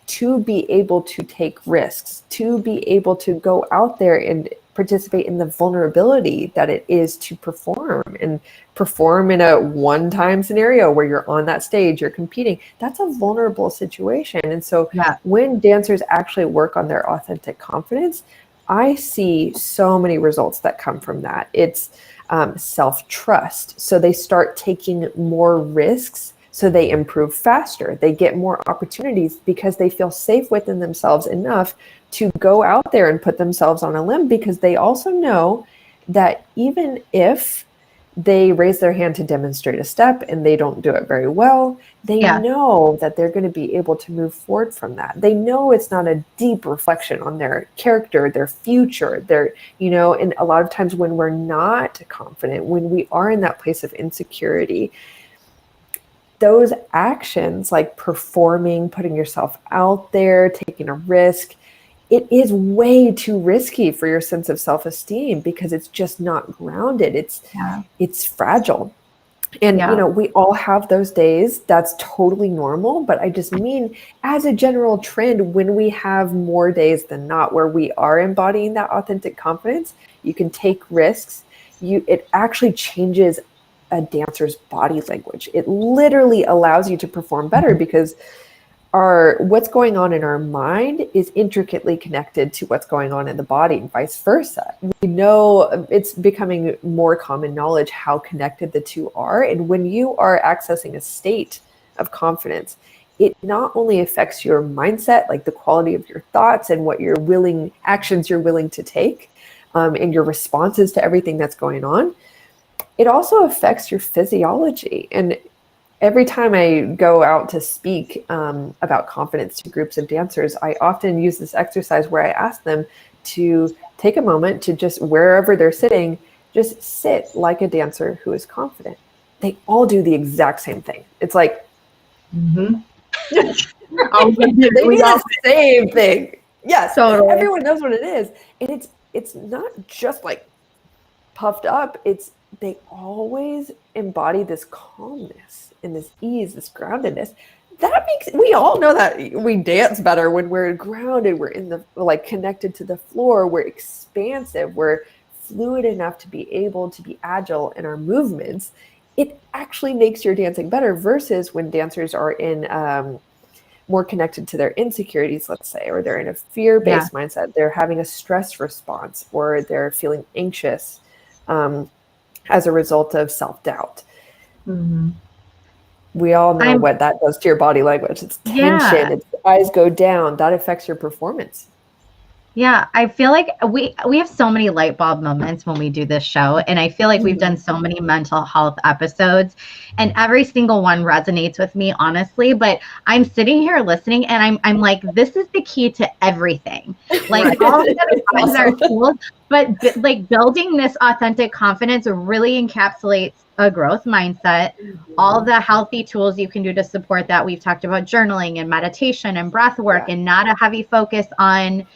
to be able to take risks, to be able to go out there and participate in the vulnerability that it is to perform in a one-time scenario where you're on that stage, you're competing. That's a vulnerable situation. And so when dancers actually work on their authentic confidence, I see so many results that come from that. self-trust. So they start taking more risks. So they improve faster. They get more opportunities because they feel safe within themselves enough to go out there and put themselves on a limb, because they also know that even if they raise their hand to demonstrate a step and they don't do it very well, they know that they're going to be able to move forward from that. They know it's not a deep reflection on their character, their future, and a lot of times when we're not confident, when we are in that place of insecurity, those actions like performing, putting yourself out there, taking a risk, it is way too risky for your sense of self-esteem because it's just not grounded. It's fragile. And, we all have those days. That's totally normal. But I just mean, as a general trend, when we have more days than not where we are embodying that authentic confidence, you can take risks. It actually changes a dancer's body language. It literally allows you to perform better because what's going on in our mind is intricately connected to what's going on in the body and vice versa. We know it's becoming more common knowledge how connected the two are. And when you are accessing a state of confidence, it not only affects your mindset, like the quality of your thoughts and what actions you're willing to take, and your responses to everything that's going on, it also affects your physiology. And every time I go out to speak about confidence to groups of dancers, I often use this exercise where I ask them to take a moment to just, wherever they're sitting, just sit like a dancer who is confident. They all do the exact same thing. It's like, they do the same thing. Yes, totally. Everyone knows what it is. And it's not just like puffed up. They always embody this calmness and this ease, this groundedness. We all know that we dance better when we're grounded, we're connected to the floor, we're expansive, we're fluid enough to be able to be agile in our movements. It actually makes your dancing better versus when dancers are in more connected to their insecurities, let's say, or they're in a fear-based mindset, they're having a stress response, or they're feeling anxious as a result of self-doubt. Mm-hmm. We all know what that does to your body language. It's tension, it's eyes go down. That affects your performance. Yeah, I feel like we have so many light bulb moments when we do this show. And I feel like we've done so many mental health episodes and every single one resonates with me, honestly. But I'm sitting here listening and I'm like, this is the key to everything. Like all of the other things are tools, but like building this authentic confidence really encapsulates a growth mindset, all the healthy tools you can do to support that. We've talked about journaling and meditation and breath work and not a heavy focus on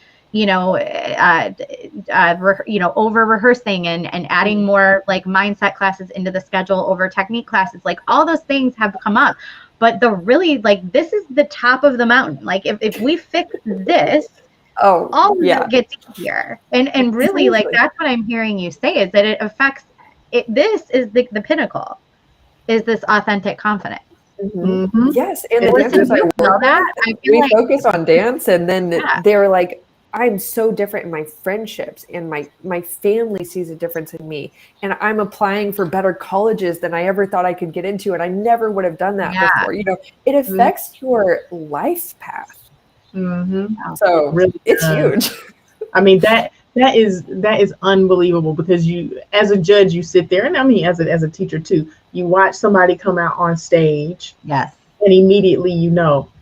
over rehearsing and adding more like mindset classes into the schedule over technique classes. Like all those things have come up, but this is the top of the mountain. Like if we fix this, all of it gets easier. And really like that's what I'm hearing you say is that it affects it. This is the pinnacle, is this authentic confidence. Mm-hmm. Yes. And the dancers we focus on dance, and then they're like, I'm so different in my friendships, and my family sees a difference in me, and I'm applying for better colleges than I ever thought I could get into, and I never would have done that before. It affects your life path. Mm-hmm. So really, it's huge. I mean, that is unbelievable, because you, as a judge, you sit there, and I mean, as a teacher too, you watch somebody come out on stage. Yes. And immediately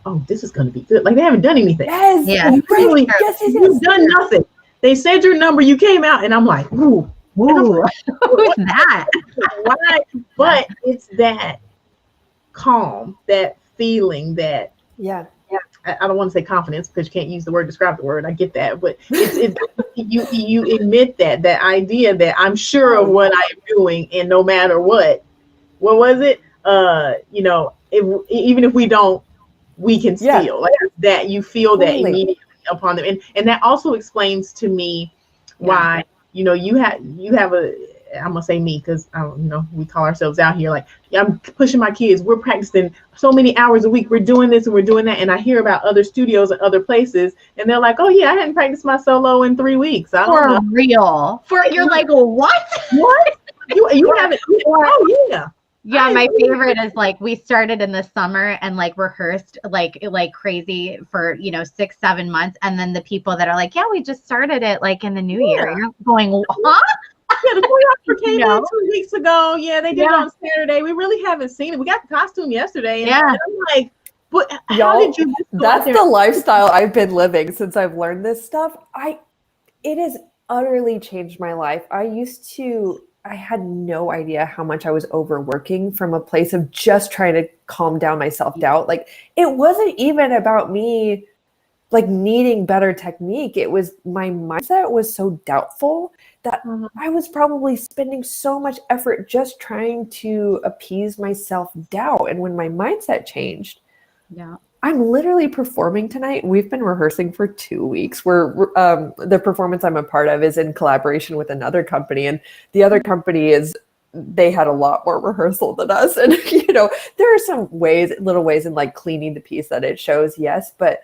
oh, this is going to be good. Like they haven't done anything. Yes. Yeah. Really, you've done nothing. They said your number, you came out, and I'm like, ooh. Who's that? Why? But it's that calm, that feeling, that I don't want to say confidence because you can't use the word, describe the word. I get that, but it's you admit that idea that I'm sure of what I am doing, and no matter what was it? Even if we don't, we can feel like that. You feel that immediately upon them, and that also explains to me why you have a. I'm gonna say me because we call ourselves out here like I'm pushing my kids. We're practicing so many hours a week. We're doing this and we're doing that, and I hear about other studios and other places, and they're like, "Oh yeah, I hadn't practiced my solo in 3 weeks." I don't know. Real. You're like, what? What? You haven't. Oh yeah. Yeah, I my agree. favorite is like we started in the summer and like rehearsed like crazy for 6-7 months, and then the people that are like, yeah, we just started it like in the new year. Yeah. You're going, huh? Yeah, the choreographer came No. in 2 weeks ago. Yeah, they did it Yeah. on Saturday. We really haven't seen it. We got the costume yesterday. And, Yeah. and I'm like, but how Y'all, did you just go out that's there? the lifestyle I've been living since I've learned this stuff. It has utterly changed my life. I had no idea how much I was overworking from a place of just trying to calm down my self-doubt. Like, it wasn't even about me like needing better technique. It was my mindset was so doubtful that I was probably spending so much effort just trying to appease my self-doubt. And when my mindset changed, Yeah. I'm literally performing tonight. We've been rehearsing for 2 weeks. The performance I'm a part of is in collaboration with another company, and the other company they had a lot more rehearsal than us. And there are some little ways in like cleaning the piece that it shows, yes, but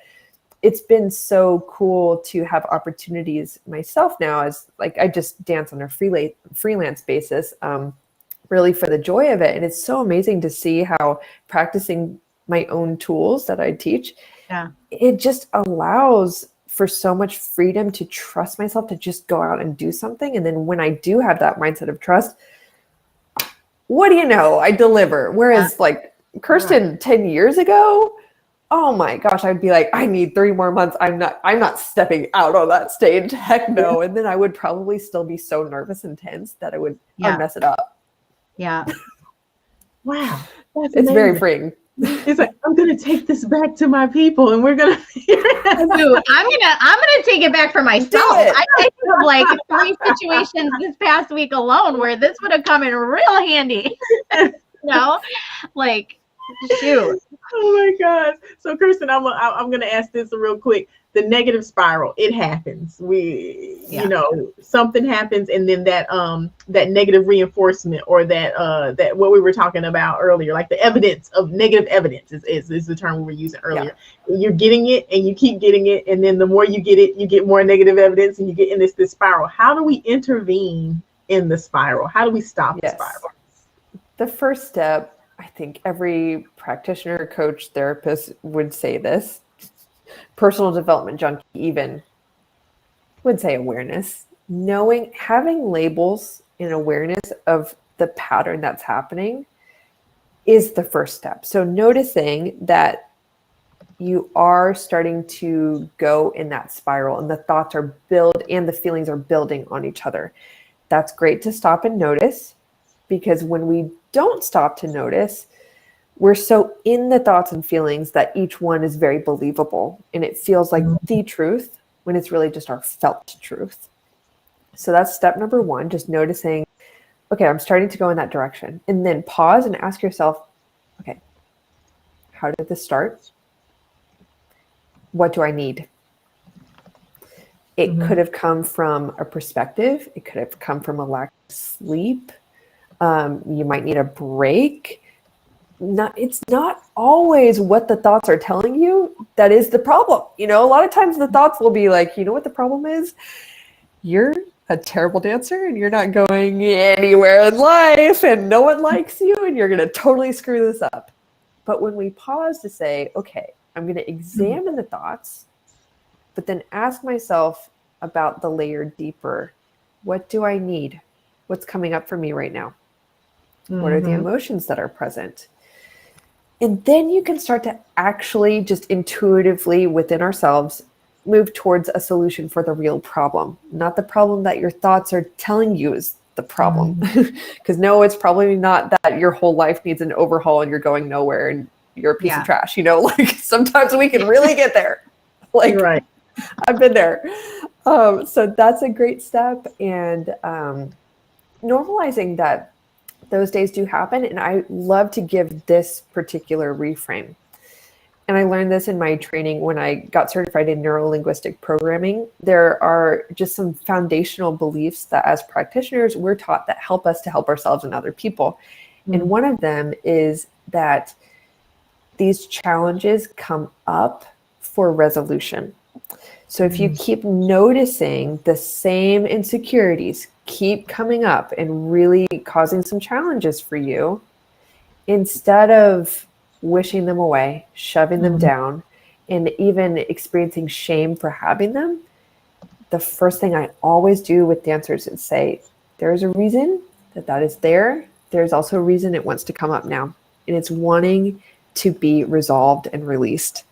it's been so cool to have opportunities myself now, as like I just dance on a freelance basis, really for the joy of it. And it's so amazing to see how practicing my own tools that I teach, it just allows for so much freedom to trust myself to just go out and do something. And then when I do have that mindset of trust, what do you know? I deliver. Whereas like Kirsten 10 years ago, oh my gosh, I'd be like, I need 3 more months. I'm not stepping out on that stage. Heck no. And then I would probably still be so nervous and tense that I would mess it up. Yeah. Wow. It's very freeing. It's like, I'm gonna take this back to my people, and we're gonna. Dude, I'm gonna take it back for myself. I think of like 3 situations this past week alone where this would have come in real handy. Like, shoot. Oh my God. So Kirsten, I'm gonna ask this real quick. The negative spiral, it happens. Something happens, and then that negative reinforcement, or that what we were talking about earlier, like the evidence of negative evidence is the term we were using earlier. Yeah. You're getting it and you keep getting it, and then the more you get it, you get more negative evidence, and you get in this spiral. How do we intervene in the spiral? How do we stop the spiral? The first step, I think every practitioner, coach, therapist would say this. Personal development junkie even would say awareness. Having labels and awareness of the pattern that's happening is the first step. So noticing that you are starting to go in that spiral, and the thoughts are and the feelings are building on each other. That's great to stop and notice, because when we don't stop to notice, we're so in the thoughts and feelings that each one is very believable, and it feels like the truth when it's really just our felt truth. So that's step number 1, just noticing, okay, I'm starting to go in that direction. And then pause and ask yourself, okay, how did this start? What do I need? It could have come from a perspective. It could have come from a lack of sleep. You might need a break. It's not always what the thoughts are telling you that is the problem. A lot of times the thoughts will be like, you know what the problem is? You're a terrible dancer and you're not going anywhere in life and no one likes you and you're going to totally screw this up. But when we pause to say, okay, I'm going to examine the thoughts, but then ask myself about the layer deeper. What do I need? What's coming up for me right now? What are the emotions that are present? And then you can start to actually just intuitively within ourselves move towards a solution for the real problem, not the problem that your thoughts are telling you is the problem. Because no, it's probably not that your whole life needs an overhaul and you're going nowhere and you're a piece of trash. Like sometimes we can really get there. Like, right. I've been there. So that's a great step. And normalizing that those days do happen. And I love to give this particular reframe. And I learned this in my training when I got certified in neuro-linguistic programming. There are just some foundational beliefs that as practitioners, we're taught that help us to help ourselves and other people. And one of them is that these challenges come up for resolution. So if you keep noticing the same insecurities keep coming up and really causing some challenges for you, instead of wishing them away, shoving them down, and even experiencing shame for having them, the first thing I always do with dancers is say, there's a reason that is there. There's also a reason it wants to come up now. And it's wanting to be resolved and released.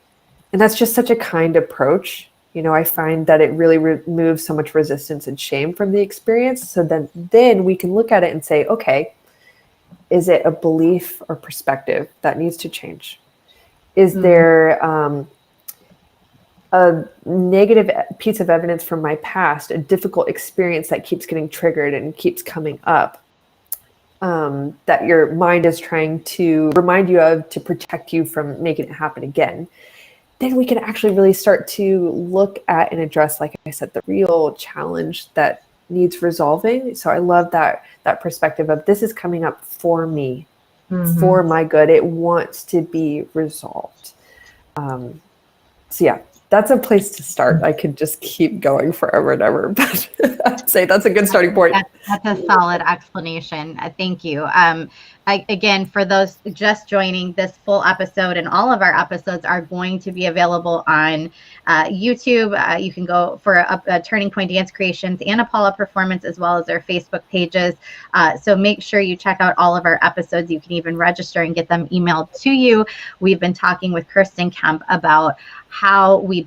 And that's just such a kind approach. I find that it really removes so much resistance and shame from the experience. So then we can look at it and say, okay, is it a belief or perspective that needs to change? Is there a negative piece of evidence from my past, a difficult experience that keeps getting triggered and keeps coming up, that your mind is trying to remind you of to protect you from making it happen again? Then we can actually really start to look at and address, like I said, the real challenge that needs resolving. So I love that perspective of this is coming up for me, for my good. It wants to be resolved. So yeah, that's a place to start. I could just keep going forever and ever, but I'd say that's a good starting point. That's a solid explanation. Thank you. Again, for those just joining, this full episode and all of our episodes are going to be available on YouTube. You can go for a Turning Point Dance Creations and Apollo Performance, as well as their Facebook pages. So make sure you check out all of our episodes. You can even register and get them emailed to you. We've been talking with Kirsten Kemp about how we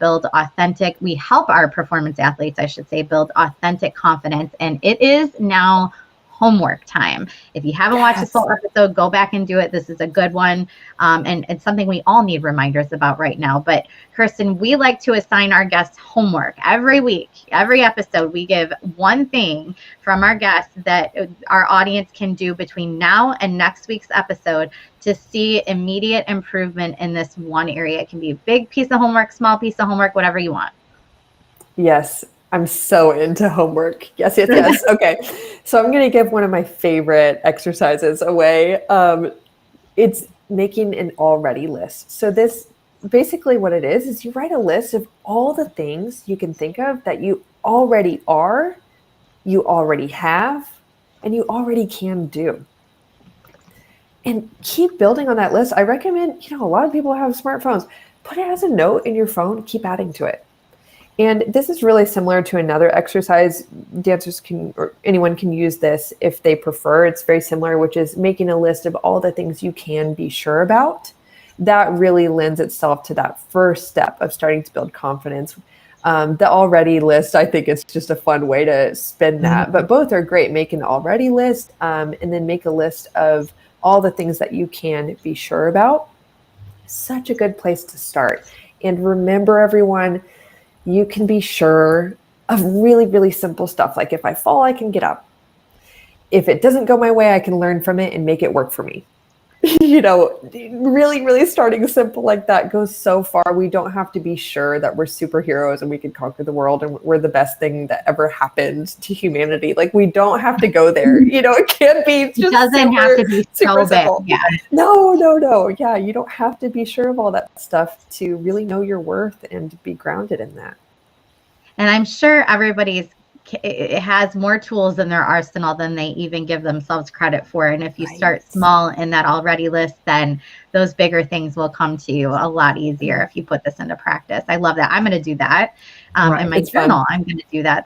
we help our performance athletes, I should say, build authentic confidence. And it is now homework time. If you haven't watched this full episode, go back and do it. This is a good one. And it's something we all need reminders about right now. But Kirsten, we like to assign our guests homework every week. Every episode, we give one thing from our guests that our audience can do between now and next week's episode to see immediate improvement in this one area. It can be a big piece of homework, small piece of homework, whatever you want. Yes. I'm so into homework. Yes. Okay. So I'm going to give one of my favorite exercises away. It's making an already list. So this basically what it is you write a list of all the things you can think of that you already are, you already have, and you already can do. And keep building on that list. I recommend, a lot of people have smartphones. Put it as a note in your phone, keep adding to it. And this is really similar to another exercise. Dancers can, or anyone can use this if they prefer. It's very similar, which is making a list of all the things you can be sure about. That really lends itself to that first step of starting to build confidence. The already list, I think it's just a fun way to spin that, but both are great. Make an already list and then make a list of all the things that you can be sure about. Such a good place to start. And remember, everyone, you can be sure of really, really simple stuff. Like if I fall, I can get up. If it doesn't go my way, I can learn from it and make it work for me. Really, really starting simple like that goes so far. We don't have to be sure that we're superheroes and we can conquer the world and we're the best thing that ever happened to humanity. Like we don't have to go there. It can't be just it doesn't have to be so big. Yeah. No. Yeah, you don't have to be sure of all that stuff to really know your worth and be grounded in that. And I'm sure it has more tools in their arsenal than they even give themselves credit for. And if you start small in that already list, then those bigger things will come to you a lot easier if you put this into practice. I love that. I'm going to do that in my journal. I'm going to do that this